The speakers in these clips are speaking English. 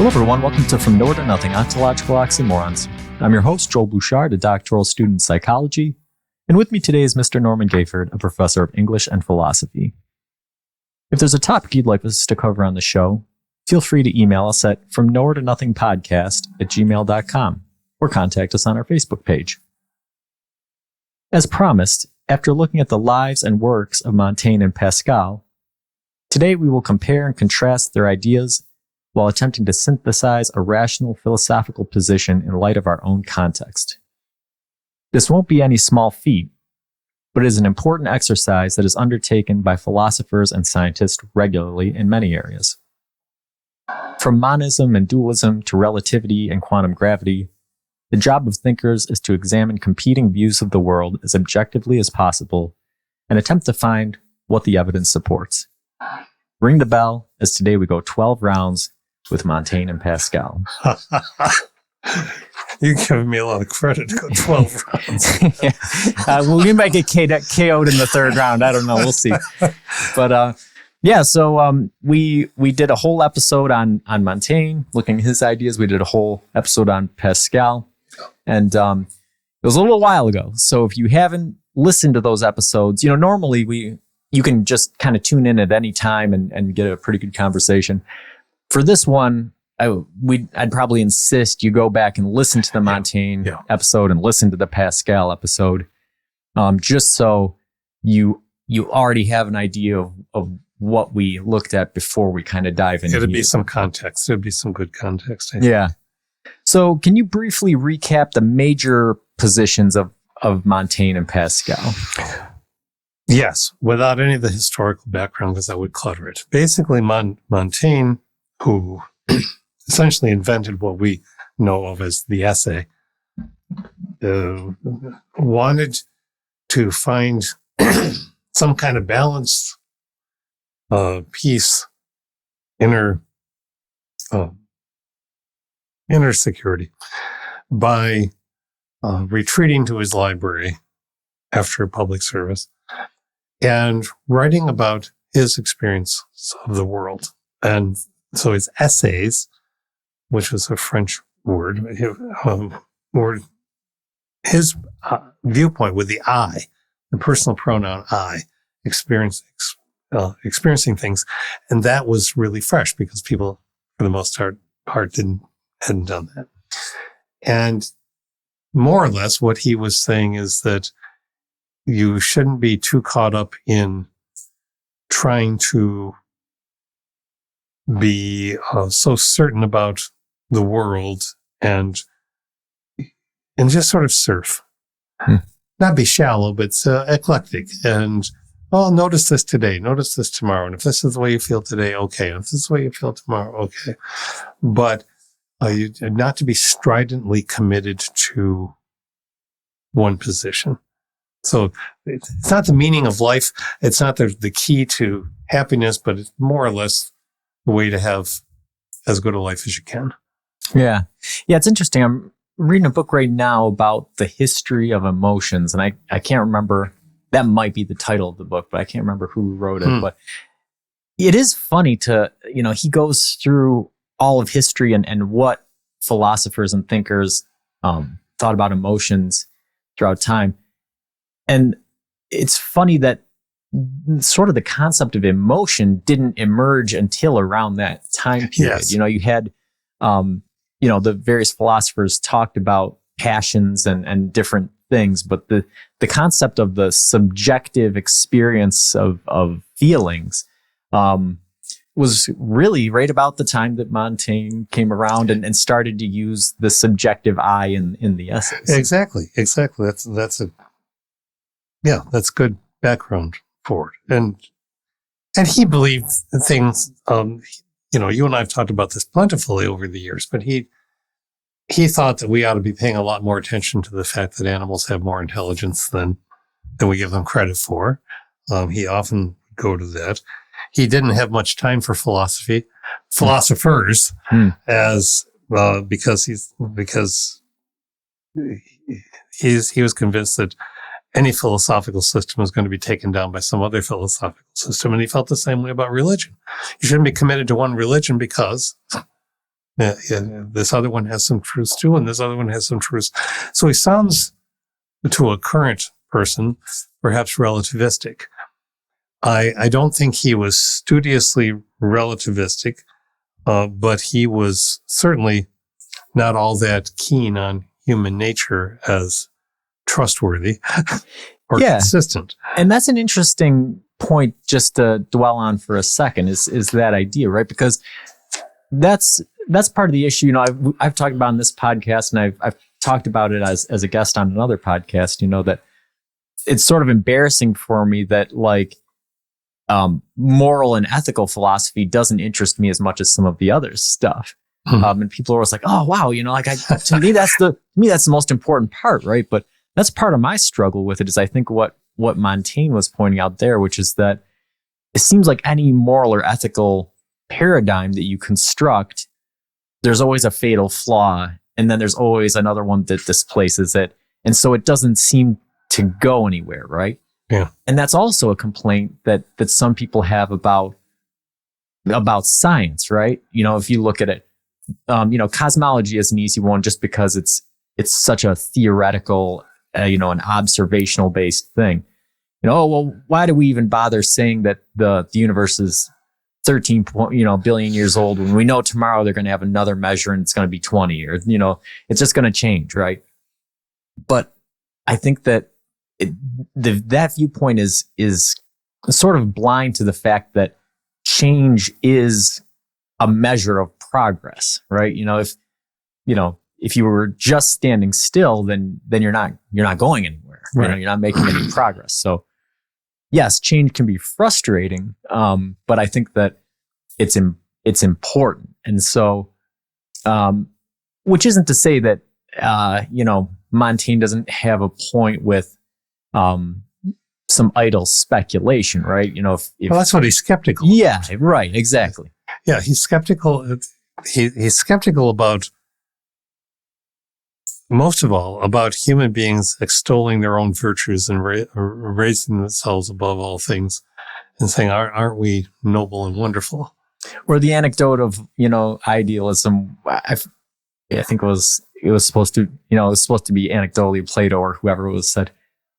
Hello, everyone. Welcome to From Nowhere to Nothing, Ontological Oxymorons. I'm your host, Joel Bouchard, a doctoral student in psychology. And with me today is Mr. Norman Gayford, a professor of English and philosophy. If there's a topic you'd like us to cover on the show, feel free to email us at fromnowheretonothingpodcast@gmail.com or contact us on our Facebook page. As promised, after looking at the lives and works of Montaigne and Pascal, today we will compare and contrast their ideas while attempting to synthesize a rational philosophical position in light of our own context. This won't be any small feat, but it is an important exercise that is undertaken by philosophers and scientists regularly in many areas. From monism and dualism to relativity and quantum gravity, the job of thinkers is to examine competing views of the world as objectively as possible and attempt to find what the evidence supports. Ring the bell, as today we go 12 rounds with Montaigne and Pascal. You're giving me a lot of credit to go 12 rounds. Yeah. Well, we might get KO'd in the third round. I don't know. We'll see. But so we did a whole episode on Montaigne, looking at his ideas. We did a whole episode on Pascal. And it was a little while ago. So if you haven't listened to those episodes, normally you can just kind of tune in at any time and get a pretty good conversation. For this one, I'd probably insist you go back and listen to the Montaigne episode and listen to the Pascal episode, just so you already have an idea of what we looked at before we kind of dive into it. It'd be some context. It'd be some good context. I think. Yeah. So can you briefly recap the major positions of Montaigne and Pascal? Yes, without any of the historical background, because that would clutter it. Basically, Montaigne, who essentially invented what we know of as the essay, wanted to find some kind of balanced peace, inner security by retreating to his library after public service and writing about his experience of the world. And so his essays, which was a French word, his viewpoint with the I, the personal pronoun I, experiencing things. And that was really fresh because people, for the most part, hadn't done that. And more or less what he was saying is that you shouldn't be too caught up in trying to be so certain about the world and just sort of surf. Not be shallow, but eclectic. And, notice this today, notice this tomorrow. And if this is the way you feel today, okay. And if this is the way you feel tomorrow, okay. But not to be stridently committed to one position. So it's not the meaning of life. It's not the key to happiness, but it's more or less the way to have as good a life as you can. Yeah. Yeah, it's interesting. I'm reading a book right now about the history of emotions. And I can't remember, that might be the title of the book, but I can't remember who wrote it. But it is funny to, he goes through all of history and what philosophers and thinkers thought about emotions throughout time. And it's funny that sort of the concept of emotion didn't emerge until around that time period. Yes. You had, the various philosophers talked about passions and different things, but the concept of the subjective experience of feelings was really right about the time that Montaigne came around and started to use the subjective I in the essays. Exactly. That's good background for it. And he believed things, you and I have talked about this plentifully over the years, but he thought that we ought to be paying a lot more attention to the fact that animals have more intelligence than we give them credit for. He often would go to that. He didn't have much time for philosophers, because he was convinced that any philosophical system is going to be taken down by some other philosophical system. And he felt the same way about religion. You shouldn't be committed to one religion because This other one has some truths too, and this other one has some truths. So he sounds to a current person perhaps relativistic. I don't think he was studiously relativistic, but he was certainly not all that keen on human nature as trustworthy or consistent. And that's an interesting point just to dwell on for a second is that idea, right? Because that's part of the issue. I've talked about on this podcast, and I've talked about it as a guest on another podcast, that it's sort of embarrassing for me that moral and ethical philosophy doesn't interest me as much as some of the other stuff. And people are always like, oh, wow, to me, that's the most important part, right? But that's part of my struggle with it is I think what Montaigne was pointing out there, which is that it seems like any moral or ethical paradigm that you construct, there's always a fatal flaw, and then there's always another one that displaces it. And so it doesn't seem to go anywhere, right? Yeah. And that's also a complaint that some people have about science, right? If you look at it, cosmology is an easy one just because it's such a theoretical, an observational based thing. Well, why do we even bother saying that the universe is 13 billion years old when we know tomorrow they're going to have another measure and it's going to be 20, or it's just going to change, right? But I think that that viewpoint is sort of blind to the fact that change is a measure of progress, right? If you were just standing still, then you're not going anywhere. Right. You're not making any progress. So yes, change can be frustrating, but I think that it's important. And so, which isn't to say that Montaigne doesn't have a point with some idle speculation, right? Well, that's what he's skeptical. Yeah, right, exactly. Yeah, he's skeptical. He's skeptical about, most of all, about human beings extolling their own virtues and raising themselves above all things, and saying, "Aren't we noble and wonderful?" Or the anecdote of idealism. I think it was supposed to be anecdotally Plato or whoever was said,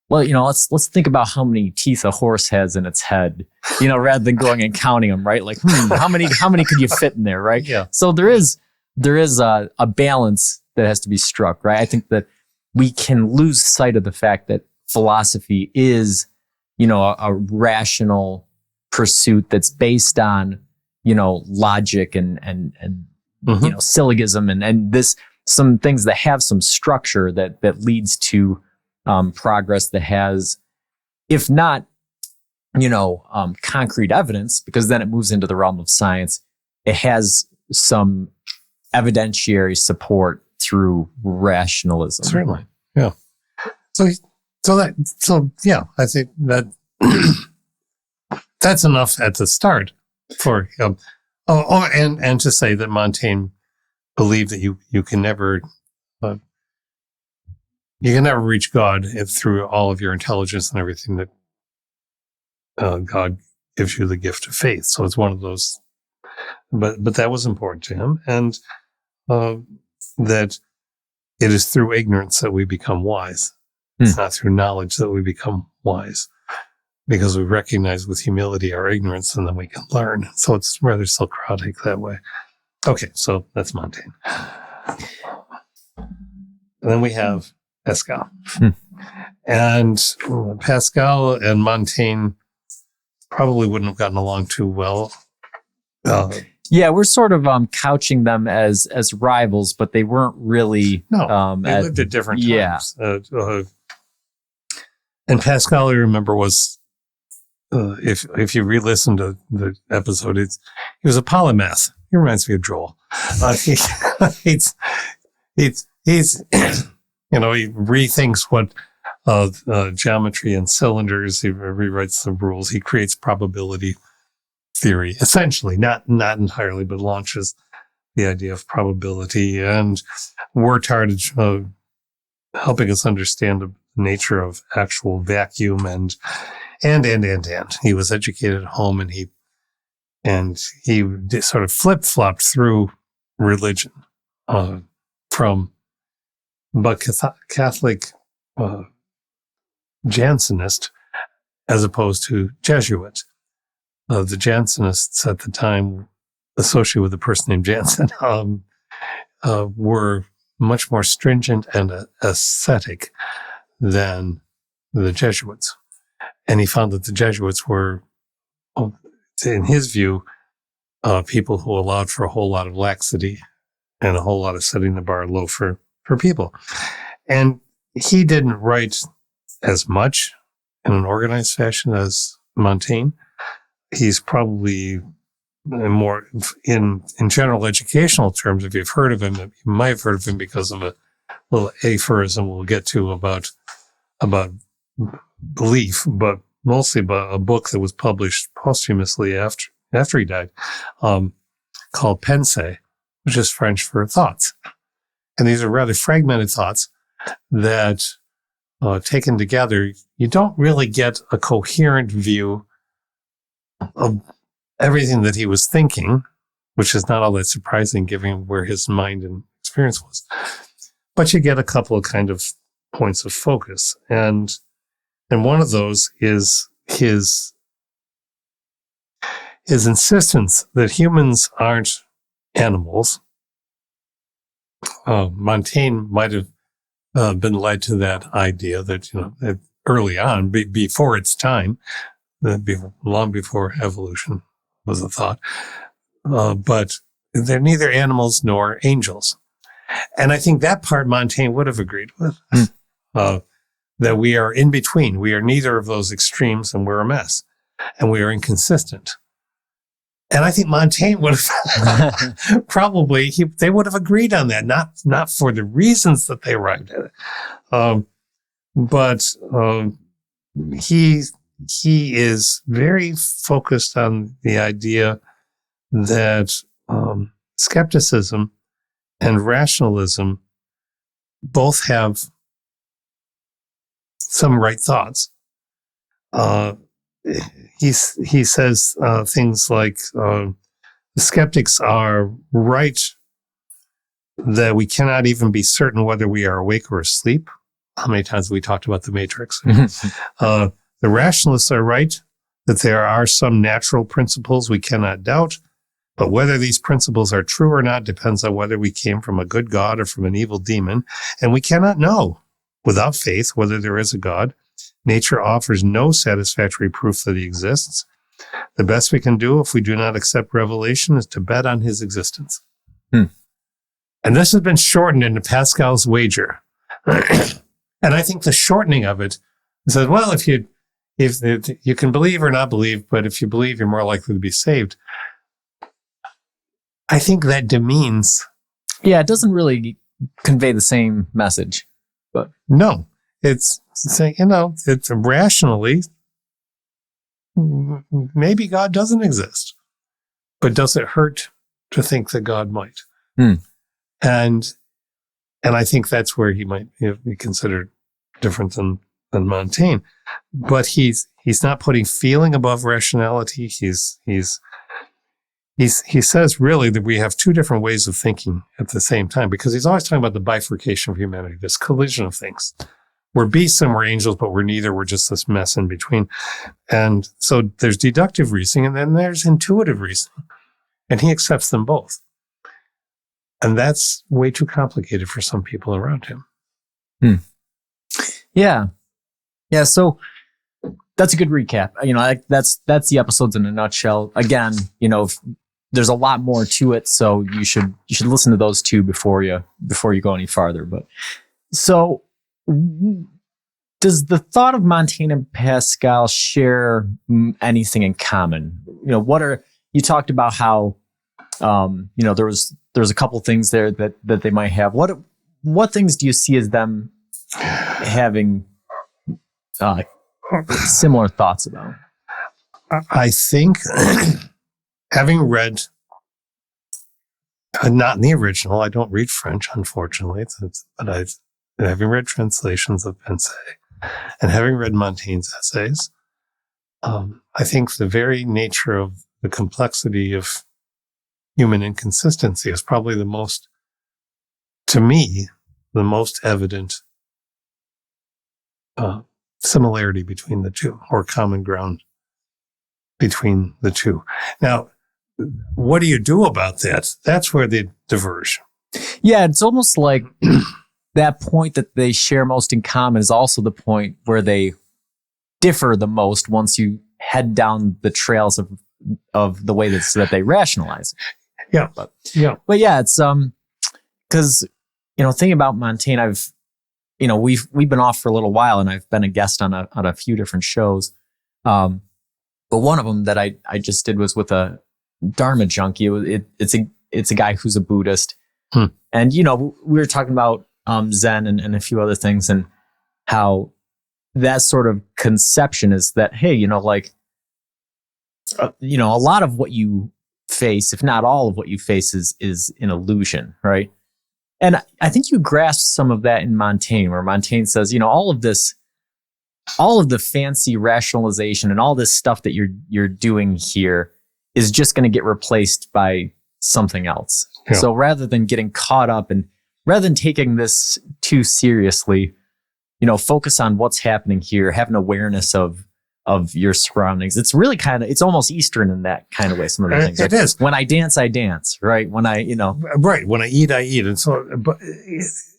well, let's think about how many teeth a horse has in its head, rather than going and counting them, right? Like, how many could you fit in there, right? Yeah. So there is a balance that has to be struck, right? I think that we can lose sight of the fact that philosophy is, a rational pursuit that's based on, logic and syllogism and this, some things that have some structure that leads to progress that has, if not, concrete evidence, because then it moves into the realm of science. It has some evidentiary support through rationalism. Certainly, yeah. So yeah, I think that that's enough at the start for him. And to say that Montaigne believed that you can never reach God through all of your intelligence and everything, that God gives you the gift of faith. So it's one of those, but that was important to him, and that it is through ignorance that we become wise. It's not through knowledge that we become wise, because we recognize with humility our ignorance, and then we can learn. So it's rather Socratic that way. Okay, so that's Montaigne. And then we have Pascal. And Pascal and Montaigne probably wouldn't have gotten along too well. Yeah, we're sort of couching them as rivals, but they weren't really. No, they lived at different times. Yeah. And Pascal, I remember, was, if you re-listen to the episode, he was a polymath. He reminds me of Joel. He's he rethinks what geometry and cylinders. He rewrites the rules. He creates probability theory, essentially, not entirely, but launches the idea of probability, and worked hard at helping us understand the nature of actual vacuum and. He was educated at home, and he sort of flip-flopped through religion from but Catholic Jansenist as opposed to Jesuit. The Jansenists at the time, associated with a person named Jansen, were much more stringent and ascetic than the Jesuits. And he found that the Jesuits were, in his view, people who allowed for a whole lot of laxity and a whole lot of setting the bar low for people. And he didn't write as much in an organized fashion as Montaigne. He's probably more in general educational terms. If you've heard of him, you might have heard of him because of a little aphorism we'll get to about belief, but mostly about a book that was published posthumously after he died, called Pensées, which is French for thoughts. And these are rather fragmented thoughts that, taken together, you don't really get a coherent view of everything that he was thinking, which is not all that surprising given where his mind and experience was. But you get a couple of kind of points of focus. And one of those is his insistence that humans aren't animals. Montaigne might have been led to that idea that, that early on, before its time, long before evolution was a thought, but they're neither animals nor angels. And I think that part Montaigne would have agreed with, that we are in between. We are neither of those extremes, and we're a mess, and we are inconsistent. And I think Montaigne would have they would have agreed on that, not for the reasons that they arrived at it. But he is very focused on the idea that skepticism and rationalism both have some right thoughts. He says things like the skeptics are right that we cannot even be certain whether we are awake or asleep. How many times have we talked about the Matrix? The rationalists are right that there are some natural principles we cannot doubt, but whether these principles are true or not depends on whether we came from a good God or from an evil demon, and we cannot know without faith whether there is a God. Nature offers no satisfactory proof that he exists. The best we can do if we do not accept revelation is to bet on his existence. And this has been shortened into Pascal's wager. And I think the shortening of it says, well, if you can believe or not believe, but if you believe, you're more likely to be saved. I think that demeans. Yeah, it doesn't really convey the same message. But no, it's saying, it's rationally, maybe God doesn't exist, but does it hurt to think that God might? And I think that's where he might be considered different than Montaigne. But he's not putting feeling above rationality. He says really that we have two different ways of thinking at the same time, because he's always talking about the bifurcation of humanity, this collision of things. We're beasts and we're angels, but we're neither. We're just this mess in between. And so there's deductive reasoning and then there's intuitive reasoning. And he accepts them both. And that's way too complicated for some people around him. Yeah. Yeah. So that's a good recap. That's the episodes in a nutshell. Again, there's a lot more to it, so you should listen to those two before you go any farther. But so, does the thought of Montaigne and Pascal share anything in common? You talked about how there's a couple things there that they might have. What things do you see as them having similar thoughts about? I think having read, not in the original, I don't read French, unfortunately, but having read translations of Pensées and having read Montaigne's essays, I think the very nature of the complexity of human inconsistency is probably to me, the most evident similarity between the two, or common ground between the two. Now, what do you do about that? That's where they diverge. Yeah, it's almost like that point that they share most in common is also the point where they differ the most once you head down the trails of the way that they rationalize. Yeah. But yeah, it's because thinking about Montaigne, we've been off for a little while, and I've been a guest on a few different shows. But one of them that I just did was with a Dharma junkie. It's a guy who's a Buddhist, and we were talking about Zen and a few other things, and how that sort of conception is that, hey, a lot of what you face, if not all of what you face, is an illusion, right? And I think you grasp some of that in Montaigne, where Montaigne says, all of the fancy rationalization and all this stuff that you're doing here is just going to get replaced by something else. Yeah. So rather than getting caught up, and rather than taking this too seriously, focus on what's happening here, have an awareness of your surroundings. It's really it's almost Eastern in that kind of way. Some of the things. It is. When I dance, right? When I, Right. When I eat, And so,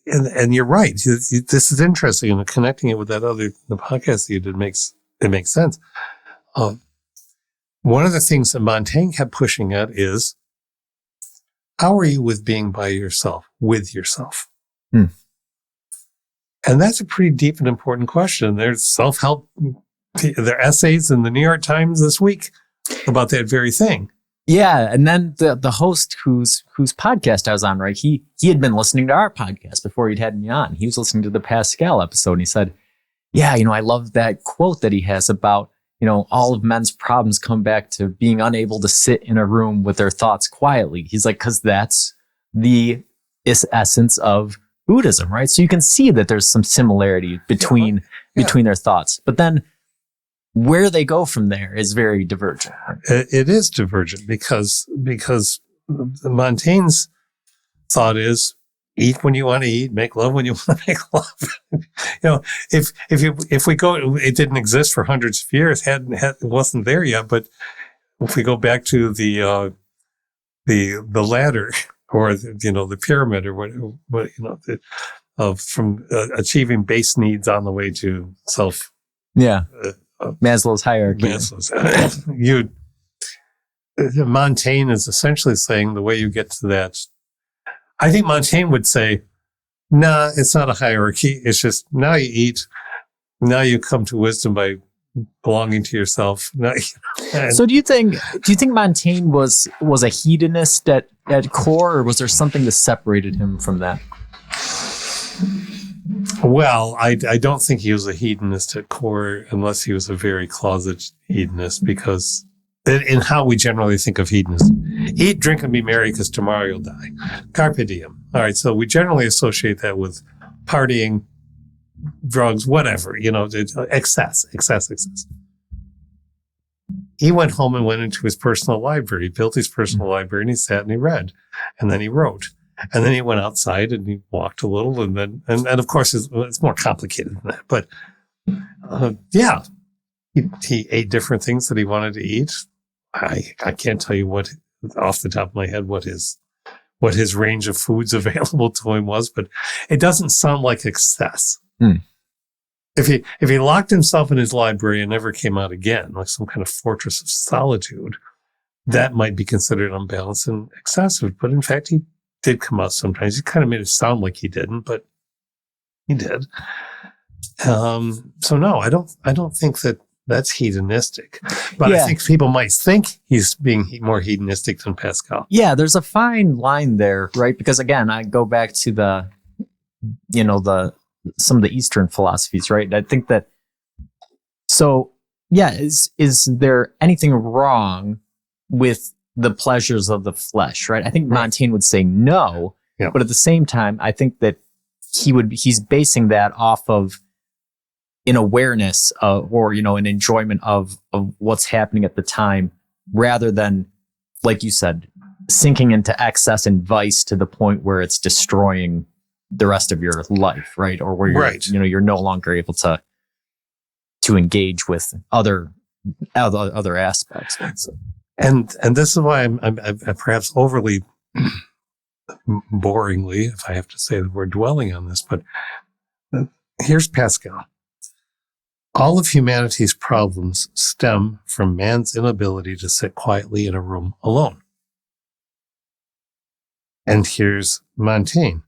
and you're right. This is interesting. And connecting it with the podcast that you did makes sense. One of the things that Montaigne kept pushing at is, how are you with being by yourself, with yourself? And that's a pretty deep and important question. There's self-help. There are essays in the New York Times this week about that very thing. Yeah, and then the host whose podcast I was on, right? He had been listening to our podcast before he'd had me on. He was listening to the Pascal episode, and he said, "Yeah, I love that quote that he has about all of men's problems come back to being unable to sit in a room with their thoughts quietly." He's like, because that's the essence of Buddhism, right? So you can see that there's some similarity between their thoughts, but then where they go from there is very divergent. It is divergent because Montaigne's thought is, eat when you want to eat, make love when you want to make love. If we go, it didn't exist for hundreds of years. It wasn't there yet. But if we go back to the ladder, or the pyramid, or what from achieving base needs on the way to self. Yeah. Maslow's hierarchy. Montaigne is essentially saying the way you get to that. I think Montaigne would say, nah, it's not a hierarchy. It's just, now you eat. Now you come to wisdom by belonging to yourself. So do you think Montaigne was a hedonist at core, or was there something that separated him from that? Well, I don't think he was a hedonist at core, unless he was a very closeted hedonist, because in how we generally think of hedonism, eat, drink, and be merry, because tomorrow you'll die. Carpe diem. All right. So we generally associate that with partying, drugs, whatever, excess. He went home and went into his personal library. He built his personal library, and he sat and he read, and then he wrote. And then he went outside and he walked a little, and then, and of course it's more complicated than that. But he ate different things that he wanted to eat. I can't tell you what, off the top of my head, what his range of foods available to him was, but it doesn't sound like excess. If he locked himself in his library and never came out again, like some kind of fortress of solitude, that might be considered unbalanced and excessive. But in fact, he did come out sometimes. He kind of made it sound like he didn't, but he did. So no, I don't think that's hedonistic, but I think people might think he's being more hedonistic than Pascal. Yeah, there's a fine line there, right? Because again, I go back to some of the Eastern philosophies, right? I think that, so yeah, is there anything wrong with the pleasures of the flesh, right? I think Montaigne would say no, but at the same time, I think that he's basing that off of an awareness or an enjoyment of what's happening at the time, rather than, like you said, sinking into excess and vice to the point where it's destroying the rest of your life, right? Or where you're, you're no longer able to engage with other aspects. And this is why I'm perhaps overly boringly, if I have to say the word, dwelling on this, but here's Pascal. All of humanity's problems stem from man's inability to sit quietly in a room alone. And here's Montaigne.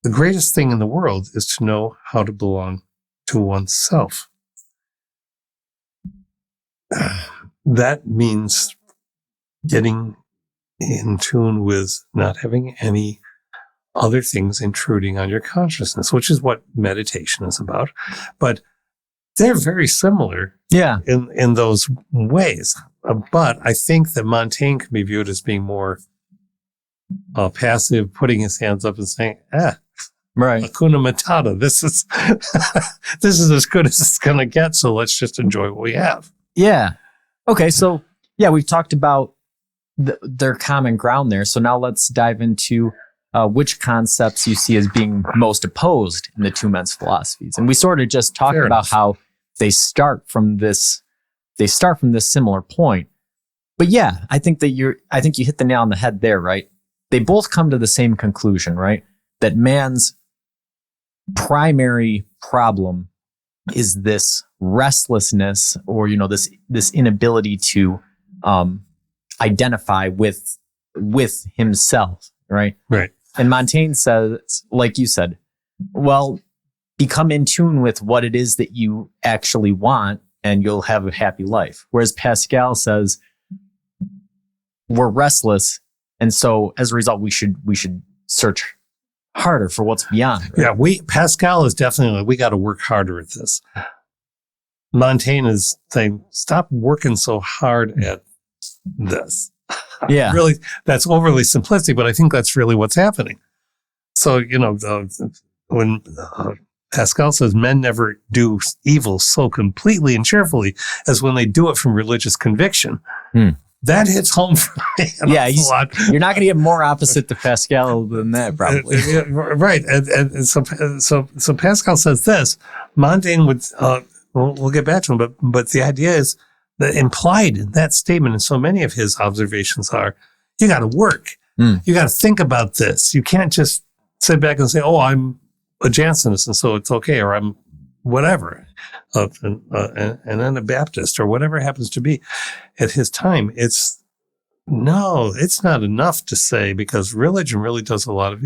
The greatest thing in the world is to know how to belong to oneself. That means getting in tune with not having any other things intruding on your consciousness, which is what meditation is about. But they're very similar in those ways. But I think that Montaigne can be viewed as being more passive, putting his hands up and saying, right, Hakuna Matata. This is this is as good as it's going to get. So let's just enjoy what we have. Yeah. Okay. So we've talked about their common ground there. So now let's dive into which concepts you see as being most opposed in the two men's philosophies. And we sort of just talked about how they start from this similar point. But I think you hit the nail on the head there, right? They both come to the same conclusion, right? That man's primary problem is this restlessness, or this inability to identify with himself, right? Right. And Montaigne says, like you said, well, become in tune with what it is that you actually want, and you'll have a happy life. Whereas Pascal says, we're restless, and so as a result, we should search harder for what's beyond. Right? Yeah, Pascal is definitely, we got to work harder at this. Montaigne is saying, stop working so hard at this. Yeah. Really, that's overly simplistic, but I think that's really what's happening. So, when Pascal says men never do evil so completely and cheerfully as when they do it from religious conviction, that hits home for me. You're not going to get more opposite to Pascal than that, probably. Right. And so Pascal says this. Montaigne would, we'll get back to him, but the idea is that implied in that statement, and so many of his observations are, you got to work. You got to think about this. You can't just sit back and say, oh, I'm a Jansenist, and so it's okay, or I'm whatever, an Anabaptist, or whatever it happens to be. At his time, it's not enough to say, because religion really does a lot of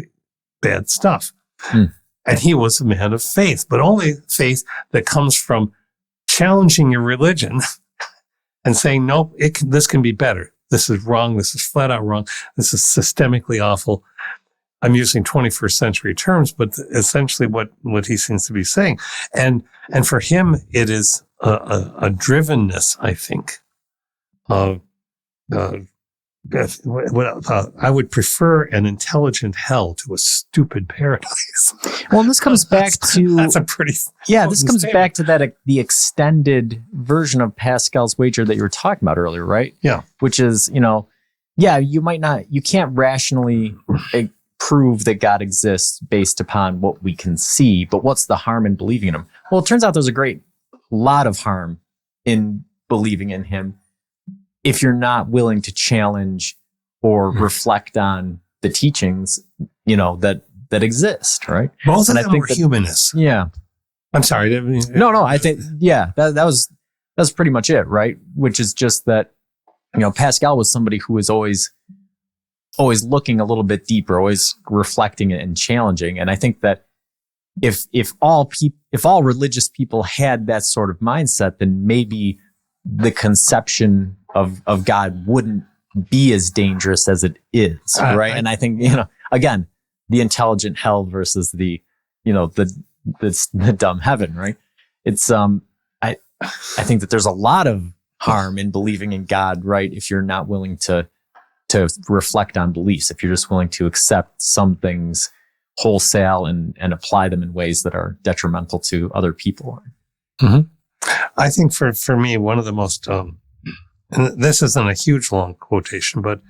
bad stuff. And he was a man of faith, but only faith that comes from challenging your religion and saying, no, this can be better. This is wrong. This is flat out wrong. This is systemically awful. I'm using 21st century terms, but essentially what he seems to be saying. And for him, it is a drivenness, I think. I would prefer an intelligent hell to a stupid paradise. Well, and this comes back to... That's a pretty... this comes back to that the extended version of Pascal's wager that you were talking about earlier, right? Yeah. Which is, you can't rationally prove that God exists based upon what we can see, but what's the harm in believing in him? Well, it turns out there's a great lot of harm in believing in him if you're not willing to challenge or reflect on the teachings, that exist, right? Both of them were humanists. Yeah. I'm sorry. No, I think, that's pretty much it, right? Which is just that, Pascal was somebody who was always looking a little bit deeper, always reflecting and challenging. And I think that if all religious people had that sort of mindset, then maybe the conception of God wouldn't be as dangerous as it is, right? And I think, again, the intelligent hell versus the dumb heaven, right? It's I think that there's a lot of harm in believing in God, right? If you're not willing to reflect on beliefs, if you're just willing to accept some things wholesale and apply them in ways that are detrimental to other people. Mm-hmm. I think for me, one of the most and this isn't a huge long quotation, but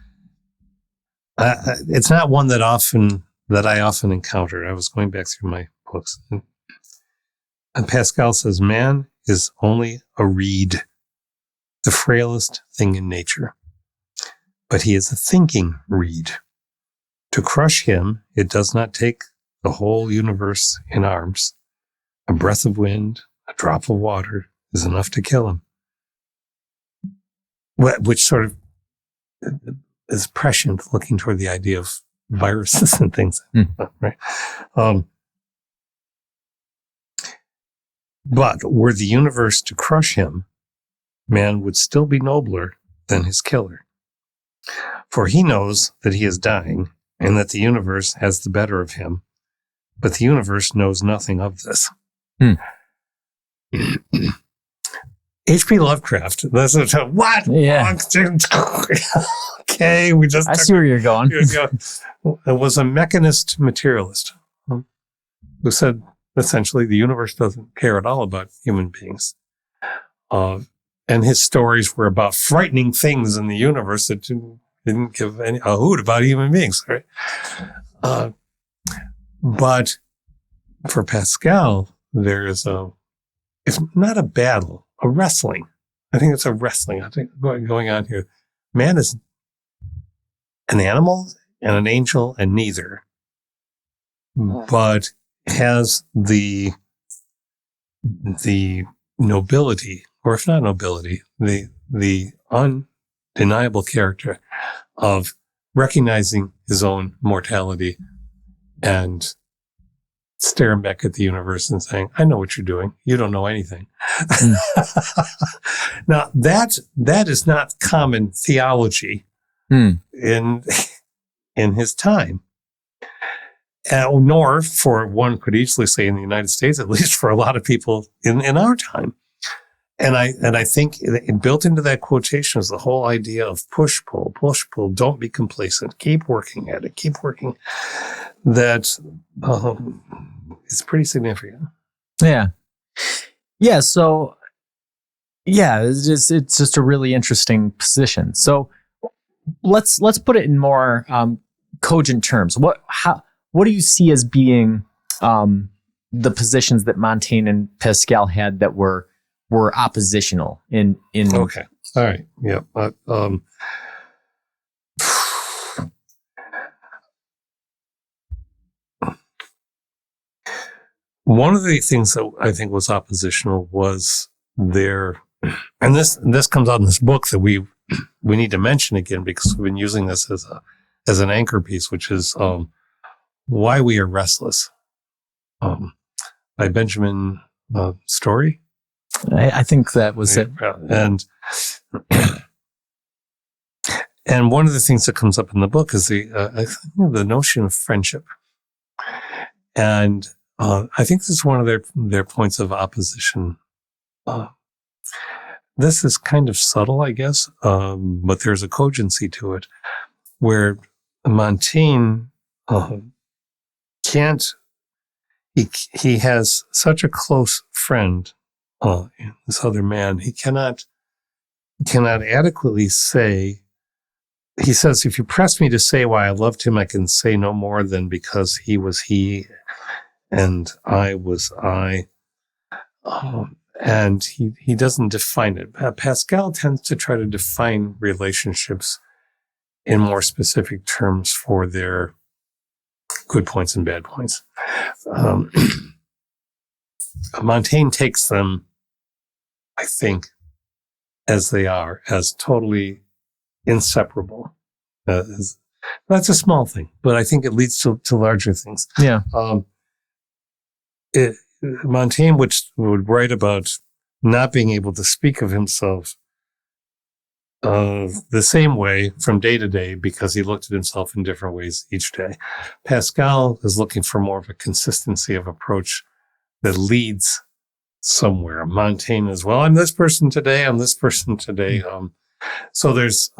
it's not one that I often encounter. I was going back through my books, and Pascal says, "Man is only a reed, the frailest thing in nature, but he is a thinking reed. To crush him, it does not take the whole universe in arms. A breath of wind, a drop of water is enough to kill him." Which sort of is prescient, looking toward the idea of viruses and things, right? But were the universe to crush him, man would still be nobler than his killer. For he knows that he is dying and that the universe has the better of him, but the universe knows nothing of this. H.P. Lovecraft. That's what? Yeah. Okay, we just. I see where you're going. It was a mechanist materialist who said essentially the universe doesn't care at all about human beings. And his stories were about frightening things in the universe that didn't give a hoot about human beings, right? But for Pascal, there is it's not a battle, a wrestling. I think it's a wrestling. I think going on here. Man is an animal and an angel and neither, but has the nobility, or if not nobility, the undeniable character of recognizing his own mortality and staring back at the universe and saying, "I know what you're doing. You don't know anything." Now, that is not common theology in his time. Nor, for one could easily say in the United States, at least for a lot of people in our time. And I think built into that quotation is the whole idea of push pull. Don't be complacent. Keep working at it. Keep working. That is pretty significant. Yeah. Yeah. So, yeah, it's just a really interesting position. So let's put it in more cogent terms. What do you see as being the positions that Montaigne and Pascal had that were oppositional in Okay. All right. Yeah. One of the things that I think was oppositional was their, and this comes out in this book that we need to mention again because we've been using this as an anchor piece, which is Why We Are Restless, by Benjamin Story. I think that was it. And one of the things that comes up in the book is the notion of friendship. And I think this is one of their points of opposition. This is kind of subtle, I guess, but there's a cogency to it, where Montaigne can't. He has such a close friend, this other man. He cannot adequately say. He says, if you press me to say why I loved him, I can say no more than because he was he and I was I. And he doesn't define it. Pascal tends to try to define relationships in more specific terms for their good points and bad points. Montaigne takes them, I think, as they are, as totally inseparable. That's a small thing, but I think it leads to larger things. Yeah. Montaigne would write about not being able to speak of himself the same way from day to day because he looked at himself in different ways each day. Pascal is looking for more of a consistency of approach that leads somewhere. Montaigne is, well, I'm this person today. So there's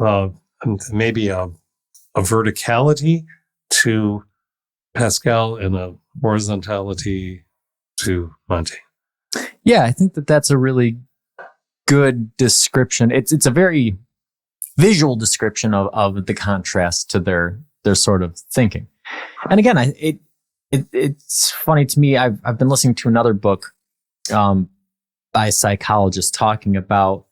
maybe a verticality to Pascal and a horizontality to Montaigne. Yeah, I think that's a really good description. It's a very visual description of the contrast to their sort of thinking. And again, it's funny to me. I've been listening to another book by a psychologist talking about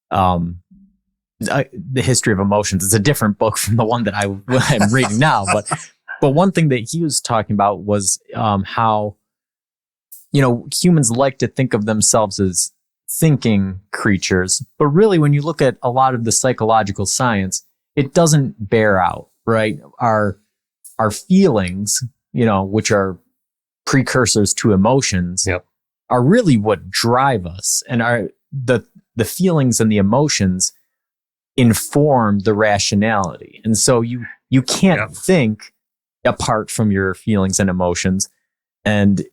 the history of emotions. It's a different book from the one that I'm reading now, but one thing that he was talking about was how humans like to think of themselves as thinking creatures, but really when you look at a lot of the psychological science, it doesn't bear out, right? Our feelings, which are precursors to emotions, Yep. are really what drive us, and the feelings and the emotions inform the rationality. And so you can't Yep. think apart from your feelings and emotions. And,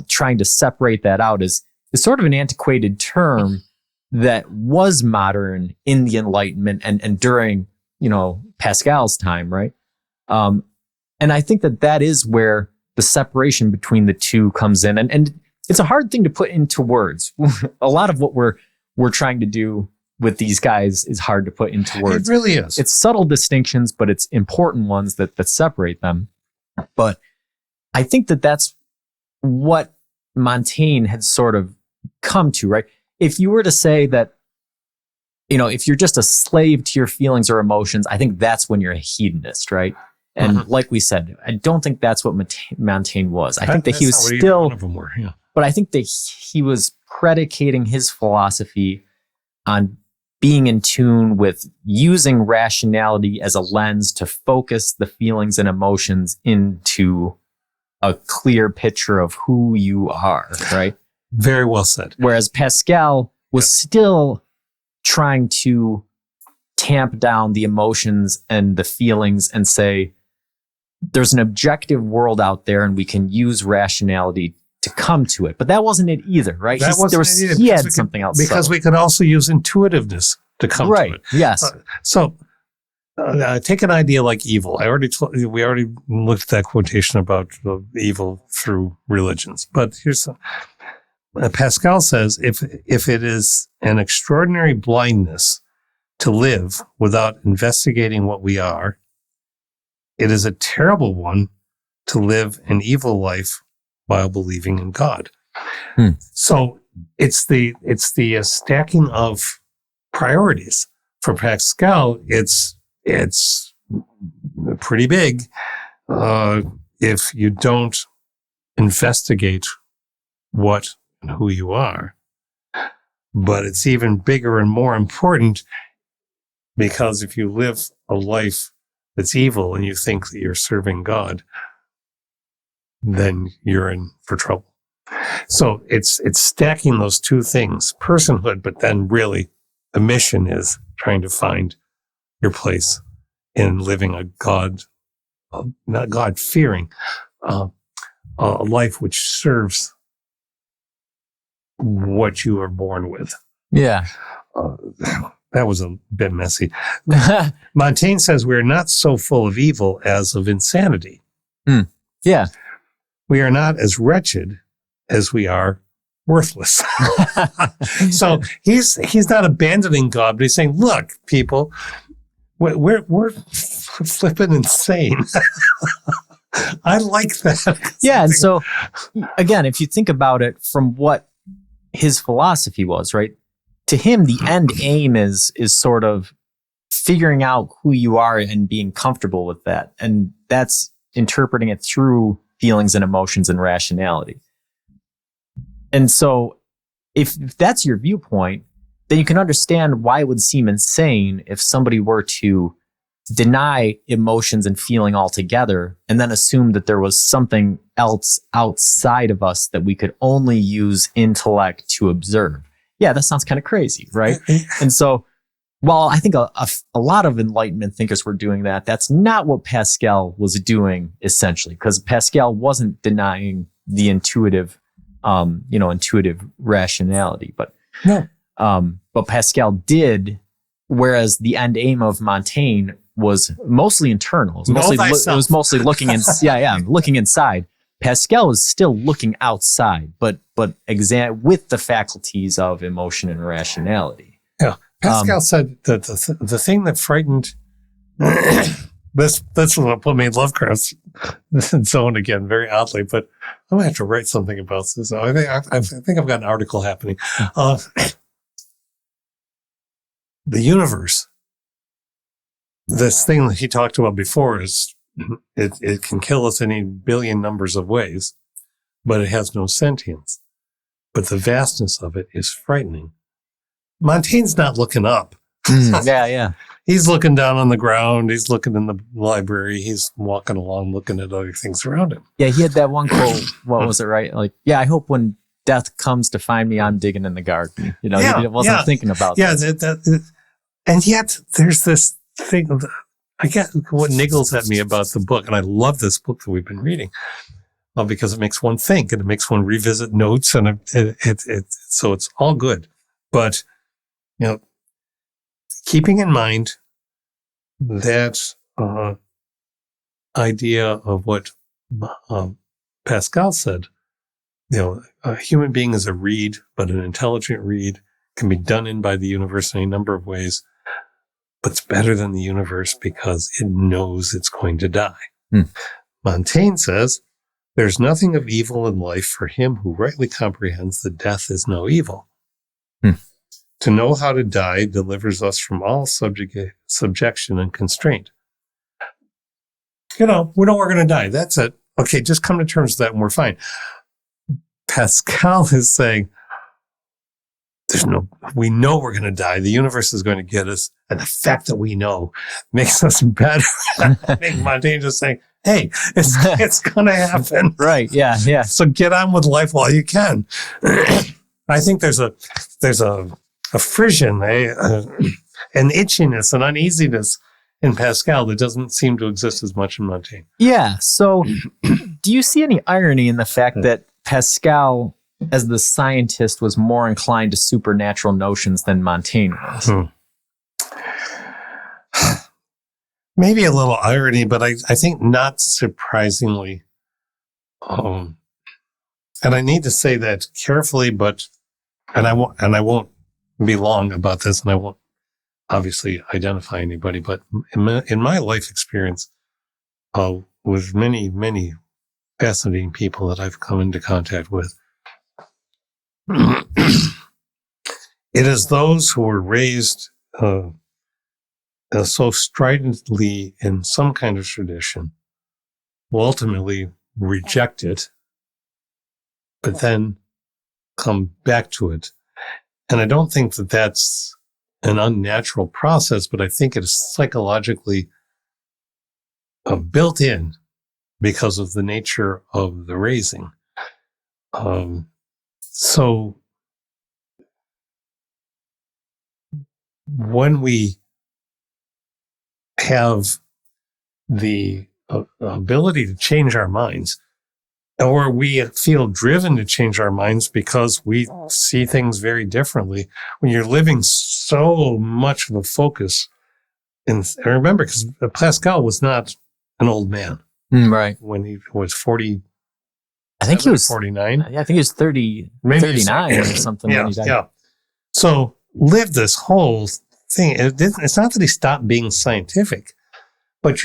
trying to separate that out is sort of an antiquated term that was modern in the Enlightenment and during, Pascal's time, right? And I think that is where the separation between the two comes in. And it's a hard thing to put into words. A lot of what we're trying to do with these guys is hard to put into words. It really is. It's subtle distinctions, but it's important ones that separate them. But I think that's what Montaigne had sort of come to, right? If you were to say that, if you're just a slave to your feelings or emotions, I think that's when you're a hedonist, right? And like we said, I don't think that's what Montaigne was. I think that he was still, one of them were, yeah. but I think that he was predicating his philosophy on being in tune with using rationality as a lens to focus the feelings and emotions into a clear picture of who you are, right? Very well said. Whereas Pascal was still trying to tamp down the emotions and the feelings and say, there's an objective world out there and we can use rationality to come to it. But that wasn't it either, right? He had something else. Because we could also use intuitiveness to come to it. Yes. Take an idea like evil. We already looked at that quotation about evil through religions. But here's Pascal says, if it is an extraordinary blindness to live without investigating what we are, it is a terrible one to live an evil life while believing in God. So it's the stacking of priorities. For Pascal, it's pretty big if you don't investigate what and who you are. But it's even bigger and more important because if you live a life that's evil and you think that you're serving God, then you're in for trouble. So it's stacking those two things, personhood, but then really the mission is trying to find your place in living not God-fearing, a life which serves what you are born with. Yeah. That was a bit messy. Montaigne says we're not so full of evil as of insanity. Yeah. We are not as wretched as we are worthless. So he's not abandoning God, but he's saying, look, people, we're flipping insane. I like that. Yeah. And so again, if you think about it from what his philosophy was, right? To him, the end aim is sort of figuring out who you are and being comfortable with that. And that's interpreting it through feelings and emotions and rationality. And so if that's your viewpoint, then you can understand why it would seem insane if somebody were to deny emotions and feeling altogether and then assume that there was something else outside of us that we could only use intellect to observe. Yeah, that sounds kind of crazy, right? And so while I think a lot of Enlightenment thinkers were doing that, that's not what Pascal was doing essentially, because Pascal wasn't denying the intuitive rationality, but Pascal did, whereas the end aim of Montaigne was mostly internal. It was mostly looking looking inside. Pascal is still looking outside, but with the faculties of emotion and rationality. Yeah. Pascal said that the thing that frightened that's what put me in Lovecraft's zone again, very oddly. But I'm gonna have to write something about this. I think I've got an article happening. The universe. This thing that he talked about before is it can kill us any billion numbers of ways, but it has no sentience. But the vastness of it is frightening. Montaigne's not looking up. Yeah. He's looking down on the ground. He's looking in the library. He's walking along, looking at other things around him. Yeah, he had that one quote. What was it, right? Like, yeah, I hope when death comes to find me, I'm digging in the garden. He wasn't thinking about that. And yet there's this thing. I get what niggles at me about the book, and I love this book that we've been reading. Because it makes one think and it makes one revisit notes, and so it's all good. But keeping in mind that idea of what Pascal said, a human being is a reed, but an intelligent reed can be done in by the universe in a number of ways, but it's better than the universe because it knows it's going to die. Montaigne says, there's nothing of evil in life for him who rightly comprehends that death is no evil. To know how to die delivers us from all subjection and constraint. We know we're going to die. That's it. Okay, just come to terms with that and we're fine. Pascal is saying, we know we're going to die. The universe is going to get us. And the fact that we know makes us better. I think Montaigne just saying, hey, it's going to happen. Right. Yeah. So get on with life while you can. I think there's a frisson, an itchiness, an uneasiness in Pascal that doesn't seem to exist as much in Montaigne. Yeah. So do you see any irony in the fact that Pascal, as the scientist, was more inclined to supernatural notions than Montaigne was? Maybe a little irony, but I think not surprisingly. And I need to say that carefully, and I won't be long about this, and I won't obviously identify anybody, but in my life experience, with many, many fascinating people that I've come into contact with, it is those who were raised so stridently in some kind of tradition will ultimately reject it, but then come back to it. And I don't think that that's an unnatural process, but I think it is psychologically built in because of the nature of the raising. So when we have the ability to change our minds, or we feel driven to change our minds because we see things very differently, when you're living so much of a focus, and remember, because Pascal was not an old man. Right. When he was 40, I think he was 49. I think he was 30, Maybe 39 or something when he died. Yeah. So lived this whole thing. It's not that he stopped being scientific, but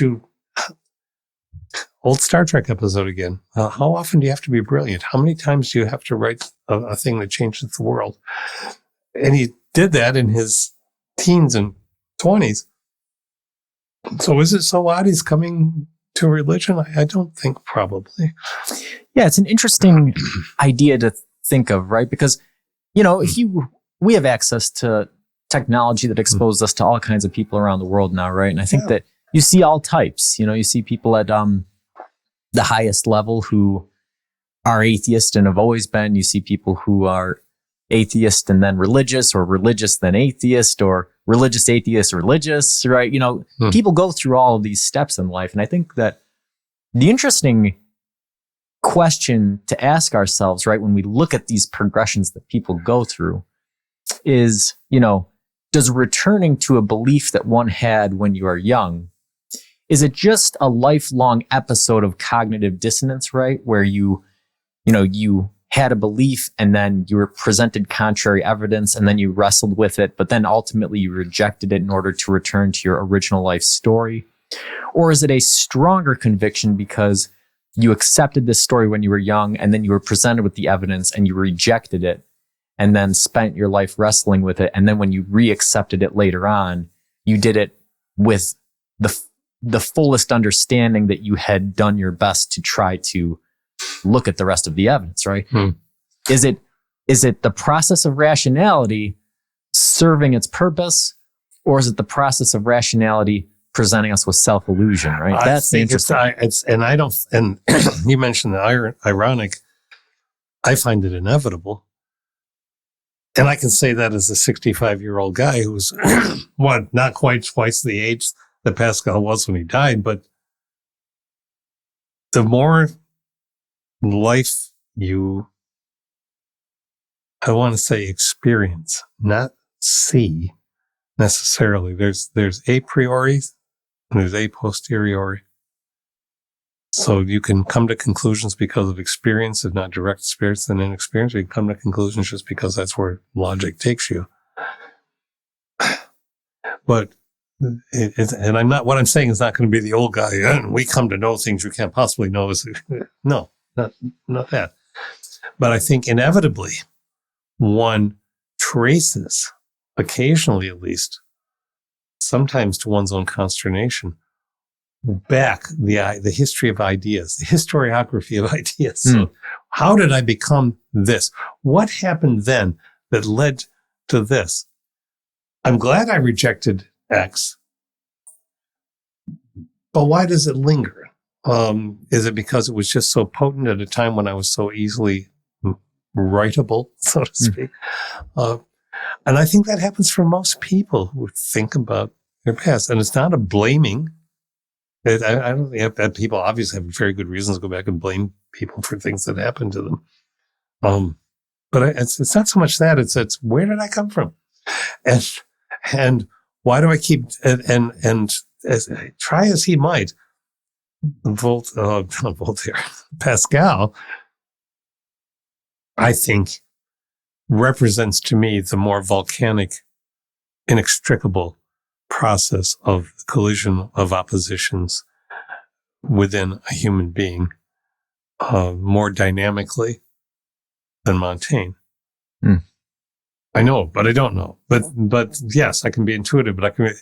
old Star Trek episode again. How often do you have to be brilliant? How many times do you have to write a thing that changes the world? And he did that in his teens and 20s. So is it so odd he's coming to religion? I don't think probably. Yeah, it's an interesting idea to think of, right? Because, we have access to technology that exposes us to all kinds of people around the world now, right? And I think that you see all types. You see people at the highest level who are atheist and have always been. You see people who are atheist and then religious, or religious then atheist, or religious, atheist, religious, right? People go through all of these steps in life. And I think that the interesting question to ask ourselves, right, when we look at these progressions that people go through is, does returning to a belief that one had when you are young, is it just a lifelong episode of cognitive dissonance, right? Where you had a belief and then you were presented contrary evidence and then you wrestled with it, but then ultimately you rejected it in order to return to your original life story? Or is it a stronger conviction because you accepted this story when you were young and then you were presented with the evidence and you rejected it and then spent your life wrestling with it, and then when you re-accepted it later on, you did it with the fullest understanding that you had done your best to try to look at the rest of the evidence, right? Is it the process of rationality serving its purpose, or is it the process of rationality presenting us with self-illusion, right? That's interesting. And you mentioned the ironic. I find it inevitable. And I can say that as a 65-year-old guy who's not quite twice the age that Pascal was when he died, but the more life I want to say experience, not see necessarily. There's a priori and there's a posteriori. So you can come to conclusions because of experience, if not direct experience and inexperience. You can come to conclusions just because that's where logic takes you. But what I'm saying is not going to be the old guy. And we come to know things you can't possibly know. No, not that. But I think inevitably one traces, occasionally at least, sometimes to one's own consternation, back the history of ideas, the historiography of ideas. So how did I become this? What happened then that led to this? I'm glad I rejected X, but why does it linger? Is it because it was just so potent at a time when I was so easily writable, so to speak? And I think that happens for most people who think about their past. And it's not a blaming. I don't think that people obviously have very good reasons to go back and blame people for things that happened to them. But it's not so much that, it's where did I come from? And why do I keep, and as try as he might, Voltaire, Pascal, I think represents to me the more volcanic, inextricable process of collision of oppositions within a human being, more dynamically than Montaigne. I know, but I don't know. But yes, I can be intuitive, but I can,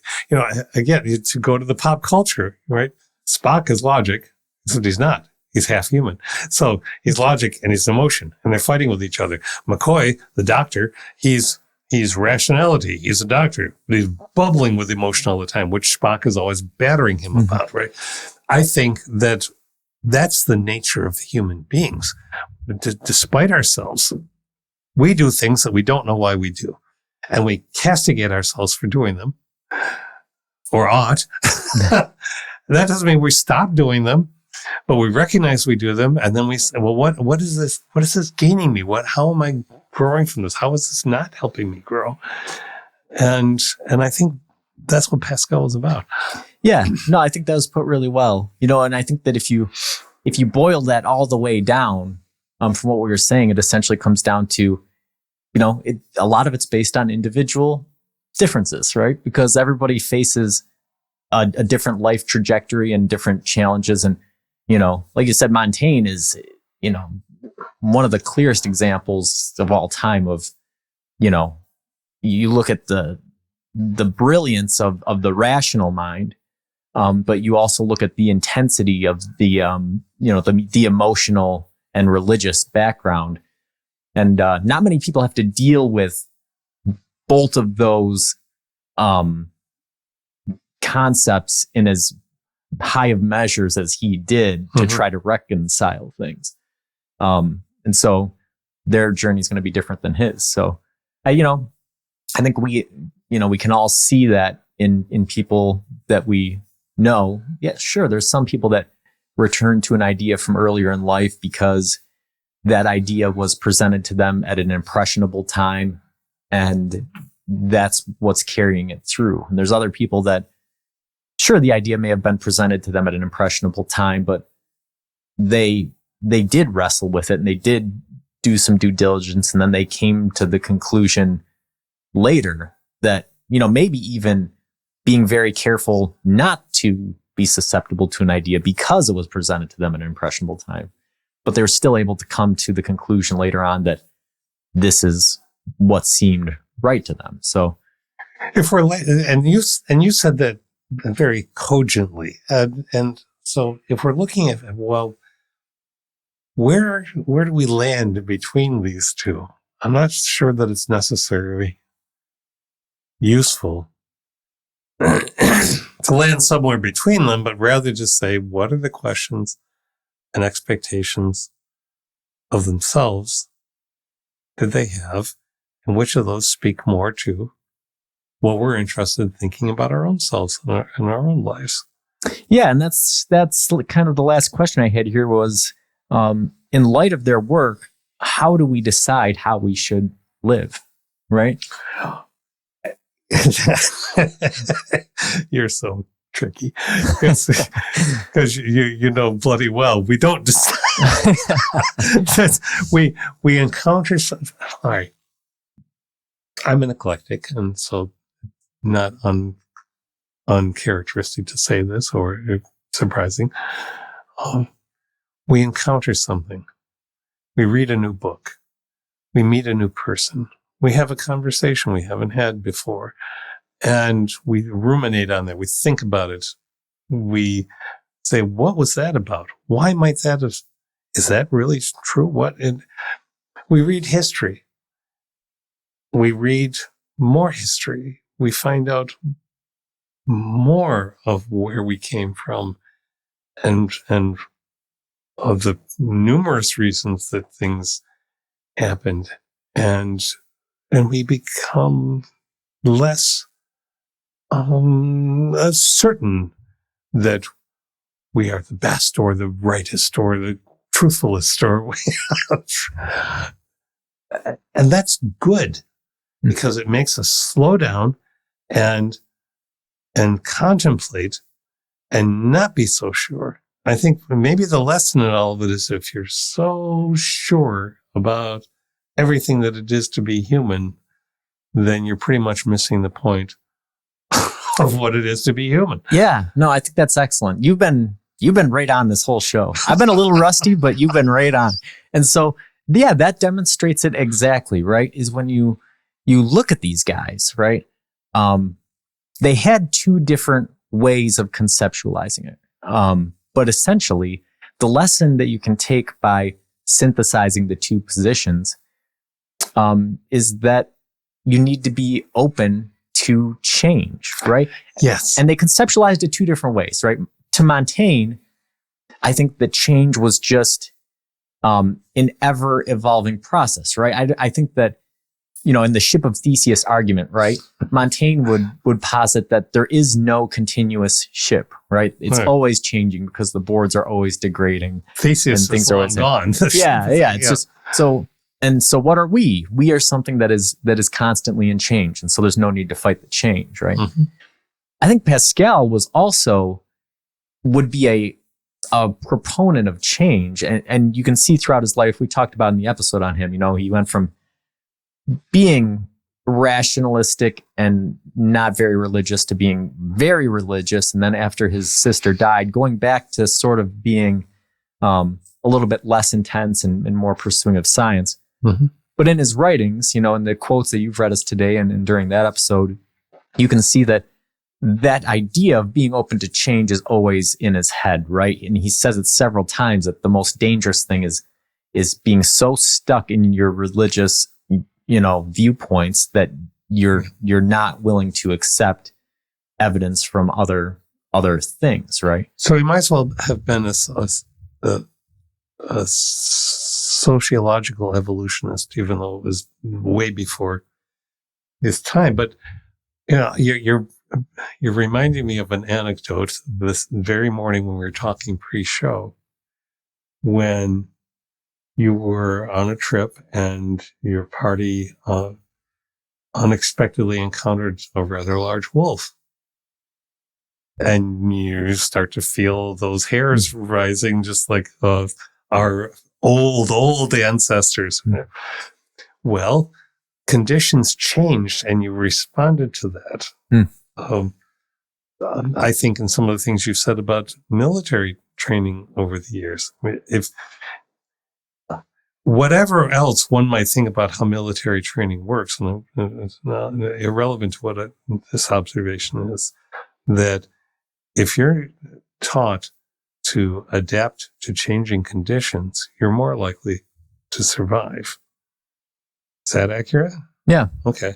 again, to go to the pop culture, right? Spock is logic, except he's not. He's half human. So he's logic and he's emotion, and they're fighting with each other. McCoy, the doctor, he's rationality. He's a doctor, but he's bubbling with emotion all the time, which Spock is always battering him about, right? I think that's the nature of the human beings. Despite ourselves, we do things that we don't know why we do, and we castigate ourselves for doing them, or ought. That doesn't mean we stop doing them, but we recognize we do them, and then we say, well, what is this? What is this gaining me? How am I growing from this? How is this not helping me grow? And I think that's what Pascal was about. Yeah, no, I think that was put really well. And I think that if you boil that all the way down, from what we were saying, it essentially comes down to, a lot of it's based on individual differences, right? Because everybody faces a different life trajectory and different challenges. And, like you said, Montaigne is, one of the clearest examples of all time of, you look at the brilliance of the rational mind, but you also look at the intensity of the emotional and religious background. And not many people have to deal with both of those concepts in as high of measures as he did to try to reconcile things. And so their journey is going to be different than his. So, I think we can all see that in people that we know. Yeah, sure. There's some people that return to an idea from earlier in life because that idea was presented to them at an impressionable time, and that's what's carrying it through. And there's other people that, sure, the idea may have been presented to them at an impressionable time, but they did wrestle with it and they did do some due diligence, and then they came to the conclusion later that, maybe even being very careful not to be susceptible to an idea because it was presented to them at an impressionable time. But they were still able to come to the conclusion later on that this is what seemed right to them. So if we're and you said that very cogently, and so if we're looking at, well, where do we land between these two? I'm not sure that it's necessarily useful to land somewhere between them, but rather just say, what are the questions and expectations of themselves that they have, and which of those speak more to what we're interested in thinking about our own selves and our own lives? Yeah, and that's kind of the last question I had here was, in light of their work, how do we decide how we should live, right? You're so tricky because you know bloody well we don't decide. we encounter some. All right, I'm an eclectic, and so not uncharacteristic to say this or surprising. We encounter something. We read a new book. We meet a new person. We have a conversation we haven't had before. And we ruminate on that. We think about it. We say, what was that about? Why might that have, is that really true? What? And we read history. We read more history. We find out more of where we came from and of the numerous reasons that things happened. And we become less certain that we are the best or the rightest or the truthfulest or and that's good because it makes us slow down and contemplate and not be so sure. I think maybe the lesson in all of it is if you're so sure about everything that it is to be human, then you're pretty much missing the point of what it is to be human. Yeah, no, I think that's excellent. You've been right on this whole show. I've been a little rusty, but you've been right on. And so, yeah, that demonstrates it exactly, right? Is when you look at these guys, right? They had two different ways of conceptualizing it. But essentially, the lesson that you can take by synthesizing the two positions is that you need to be open to change, right? Yes. And they conceptualized it two different ways, right? To Montaigne, I think that change was just an ever-evolving process, right? I think that, in the ship of Theseus argument, right? Montaigne would posit that there is no continuous ship, right? It's always changing because the boards are always degrading. Theseus is long gone. Yeah. It's just so. And so what are we? We are something that is constantly in change. And so there's no need to fight the change, right? Mm-hmm. I think Pascal would be a proponent of change. And you can see throughout his life, we talked about in the episode on him, he went from being rationalistic and not very religious to being very religious. And then after his sister died, going back to sort of being a little bit less intense and more pursuing of science. Mm-hmm. But in his writings, in the quotes that you've read us today and during that episode, you can see that idea of being open to change is always in his head, right? And he says it several times that the most dangerous thing is being so stuck in your religious, viewpoints that you're not willing to accept evidence from other things, right? So he might as well have been a sociological evolutionist, even though it was way before his time. But you're reminding me of an anecdote this very morning when we were talking pre-show, when you were on a trip and your party unexpectedly encountered a rather large wolf. And you start to feel those hairs rising, just like our old ancestors. Well, conditions changed and you responded to that. I think in some of the things you've said about military training over the years, if whatever else one might think about how military training works, and it's not irrelevant to what this observation is, that if you're taught to adapt to changing conditions, you're more likely to survive. Is that accurate? Yeah. Okay.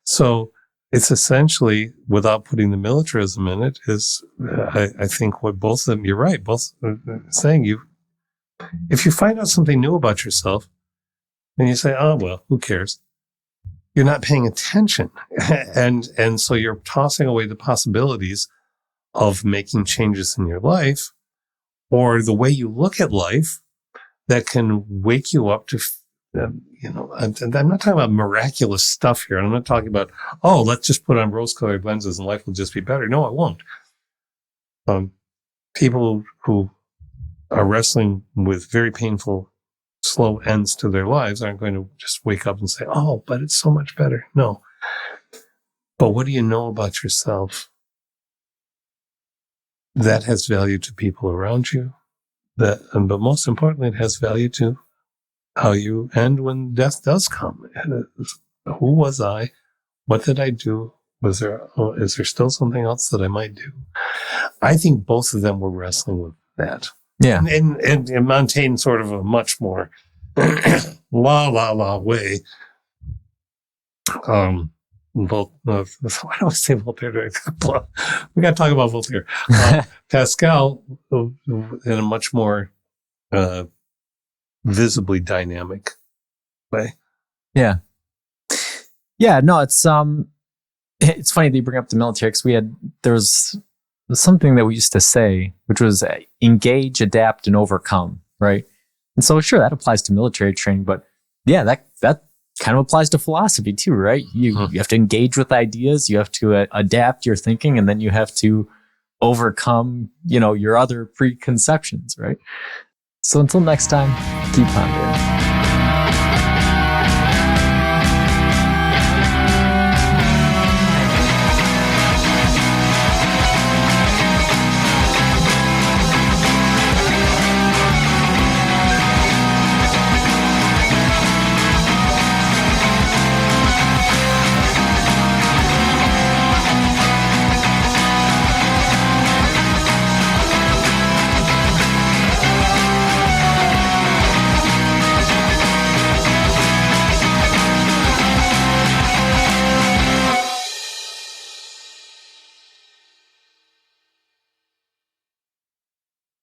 So it's essentially, without putting the militarism in it, is I think what both of them, you're right, both saying if you find out something new about yourself and you say, oh, well, who cares? You're not paying attention. And so you're tossing away the possibilities of making changes in your life or the way you look at life that can wake you up to, I'm not talking about miraculous stuff here. I'm not talking about, oh, let's just put on rose-colored lenses and life will just be better. No, it won't. People who are wrestling with very painful, slow ends to their lives aren't going to just wake up and say, oh, but it's so much better. No. But what do you know about yourself that has value to people around you? But most importantly, it has value to how you end when death does come. Who was I? What did I do? Is there still something else that I might do? I think both of them were wrestling with that. Yeah. And Montaigne sort of a much more la way. Why do I say Voltaire? We got to talk about Voltaire. Pascal in a much more visibly dynamic way. Yeah. Yeah. No, it's funny that you bring up the military because there was something that we used to say, which was engage, adapt, and overcome, right? And so sure, that applies to military training, but yeah, that kind of applies to philosophy too, right? You have to engage with ideas, you have to adapt your thinking, and then you have to overcome, your other preconceptions, right? So until next time, keep pondering.